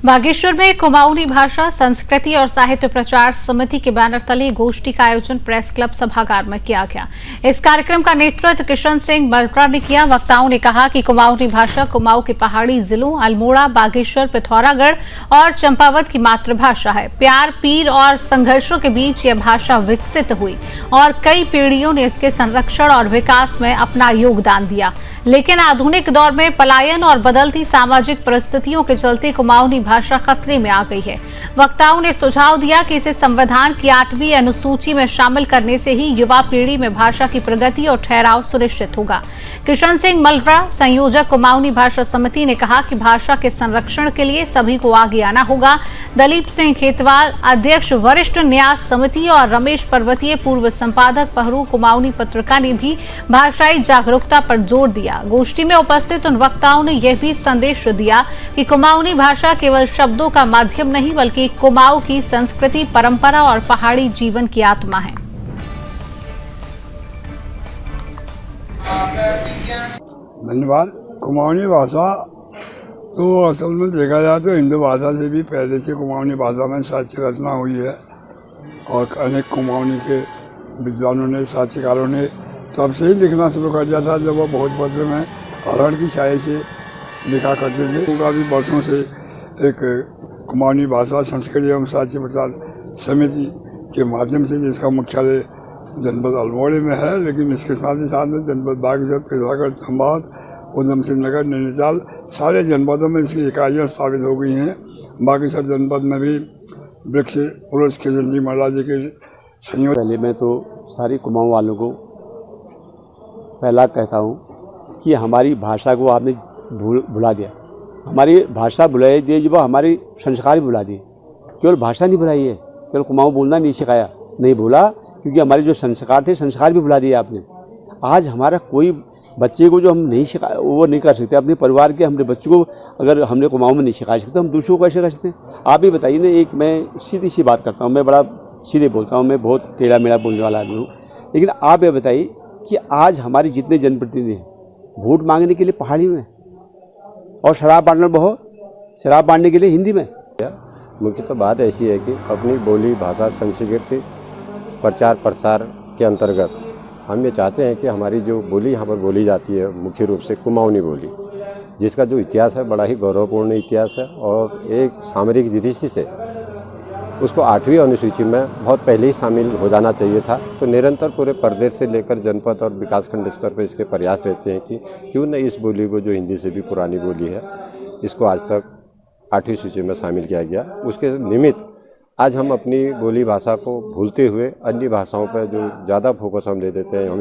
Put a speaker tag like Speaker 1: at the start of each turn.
Speaker 1: बागेश्वर में कुमाऊनी भाषा संस्कृति और साहित्य प्रचार समिति के बैनर तले गोष्ठी का आयोजन प्रेस क्लब सभागार में किया गया। इस कार्यक्रम का नेतृत्व किशन सिंह मलरा ने किया। वक्ताओं ने कहा कि कुमाऊनी भाषा कुमाऊं के पहाड़ी जिलों अल्मोड़ा, बागेश्वर, पिथौरागढ़ और चंपावत की मातृभाषा है। प्यार, पीर और संघर्षों के बीच यह भाषा विकसित हुई और कई पीढ़ियों ने इसके संरक्षण और विकास में अपना योगदान दिया। लेकिन आधुनिक दौर में पलायन और बदलती सामाजिक परिस्थितियों के चलते कुमाऊनी भाषा खतरे में आ गई है। वक्ताओं ने सुझाव दिया कि इसे संविधान की 8वीं अनुसूची में शामिल करने से ही युवा पीढ़ी में भाषा की प्रगति और ठहराव सुनिश्चित होगा। किशन सिंह मलरा, संयोजक कुमाऊनी भाषा समिति, ने कहा कि भाषा के संरक्षण के लिए सभी को आगे आना होगा। दलीप सिंह खेतवाल, अध्यक्ष वरिष्ठ न्यास समिति, और रमेश पर्वतीय, पूर्व संपादक पहरू कुमाऊनी पत्रिका, ने भी भाषाई जागरूकता पर जोर दिया। गोष्ठी में उपस्थित उन वक्ताओं ने यह भी संदेश दिया कि कुमाऊनी भाषा केवल शब्दों का माध्यम नहीं बल्कि कुमाऊं की संस्कृति, परंपरा और पहाड़ी जीवन की आत्मा है।
Speaker 2: धन्यवाद। कुमाऊनी भाषा तो असल में देखा जाए तो हिंदू भाषा से भी पहले से कुमाऊनी भाषा में साहित्य रचना हुई है और अनेक कुमाऊनी के विद्वानों ने, साहित्यकारों ने तब से ही लिखना शुरू कर दिया था जब वो बहुत पत्र में हरण की शायरी से लिखा करते थे। काफ़ी वर्षों से एक कुमाऊनी भाषा संस्कृति एवं साहित्य प्रचार समिति के माध्यम से, जिसका मुख्यालय जनपद अल्मोड़ा में है, लेकिन इसके साथ ही साथ में जनपद बागेश्वर, पिथौरागढ़, चंपावत, उधम सिंह नगर, नैनीताल, सारे जनपदों में इसकी इकाइयाँ स्थापित हो गई हैं। बागेश्वर जनपद में भी वृक्ष पुरुष किशन जी मलरा जी के संयोग।
Speaker 3: पहले मैं तो सारी कुमाऊं वालों को पहला कहता हूँ कि हमारी भाषा को आपने भुला दिया। हमारी भाषा भुलाई दी, जब हमारी संस्कार भी भुला दिए। केवल भाषा नहीं भुलाई है, केवल कुमाऊं बोलना नहीं सिखाया, नहीं बोला, क्योंकि हमारे जो संस्कार थे, संस्कार भी भुला दिए आपने। आज हमारा कोई बच्चे को जो हम नहीं सिखा, वो नहीं कर सकते। अपने परिवार के हमारे बच्चों को अगर हमने कुमाऊं में नहीं सिखा सकते, हम दूसरों को कैसे कर सकते हैं? आप ही बताइए ना। एक मैं सीधी सी बात करता हूँ, मैं बड़ा सीधे बोलता हूँ, मैं बहुत टेढ़ा मेढ़ा बोलने वाला आदमी हूँ, लेकिन आप ये बताइए कि आज हमारे जितने जनप्रतिनिधि हैं वोट मांगने के लिए पहाड़ी में और शराब बांटने के लिए हिंदी में।
Speaker 4: मुख्य तो बात ऐसी है कि अपनी बोली भाषा संस्कृति प्रचार प्रसार के अंतर्गत हम ये चाहते हैं कि हमारी जो बोली यहाँ पर बोली जाती है मुख्य रूप से कुमाऊनी बोली, जिसका जो इतिहास है बड़ा ही गौरवपूर्ण इतिहास है और एक सामरिक दृष्टि से उसको 8वीं अनुसूची में बहुत पहले ही शामिल हो जाना चाहिए था। तो निरंतर पूरे प्रदेश से लेकर जनपद और विकासखंड स्तर पर इसके प्रयास रहते हैं कि क्यों न इस बोली को, जो हिंदी से भी पुरानी बोली है, इसको आज तक 8वीं सूची में शामिल किया गया। उसके निमित्त आज हम अपनी बोली भाषा को भूलते हुए अन्य भाषाओं पर जो ज़्यादा फोकस हम दे देते हैं, हम